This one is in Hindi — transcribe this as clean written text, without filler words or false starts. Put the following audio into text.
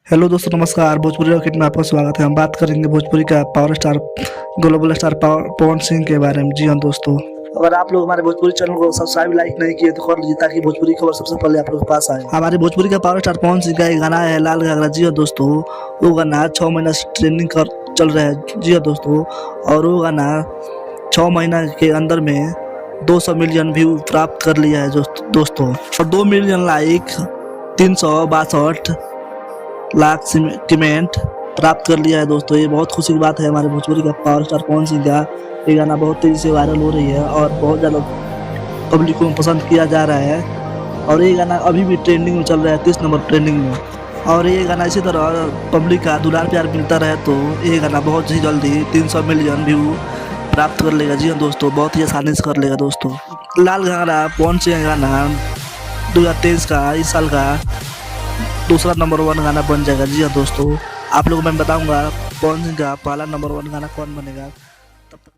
हेलो दोस्तों, नमस्कार। भोजपुरी रॉकेट में आपका स्वागत है। हम बात करेंगे भोजपुरी का power star, global star Pawan Singh के बारे में। जी हाँ दोस्तों, अगर आप लोग हमारे भोजपुरी चैनल को सब्सक्राइब लाइक नहीं किए तो कर लीजिए, ताकि भोजपुरी खबर सबसे पहले आप लोग के पास आए। हमारे भोजपुरी का पावर स्टार पवन सिंह का एक गाना है लाल घाघरा। जी हाँ दोस्तों, वो गाना 6 महीना से ट्रेंडिंग कर चल रहा है। जी हाँ दोस्तों, और वो गाना 6 महीना के अंदर में 200 मिलियन व्यू प्राप्त कर लिया है दोस्तों, और 2 मिलियन लाइक, 362 लाख कमेंट प्राप्त कर लिया है दोस्तों। ये बहुत खुशी की बात है। हमारे भोजपुरी का पावर स्टार पवन सिंह का ये गाना बहुत तेजी से वायरल हो रही है और बहुत ज़्यादा पब्लिक को पसंद किया जा रहा है। और ये गाना अभी भी ट्रेंडिंग में चल रहा है, 30 नंबर ट्रेंडिंग में। और ये गाना इसी तरह पब्लिक का दुलार प्यार मिलता रहे तो ये गाना बहुत ही जल्दी 300 मिलियन व्यू प्राप्त कर लेगा। जी हाँ दोस्तों, बहुत ही आसानी से कर लेगा दोस्तों। लाल घाघरा पवन सिंह गाना 2023 का, इस साल का दूसरा नंबर 1 गाना बन जाएगा। जी हाँ दोस्तों, आप लोगों को मैं बताऊंगा पवन सिंह का पहला नंबर 1 गाना कौन बनेगा। तब तक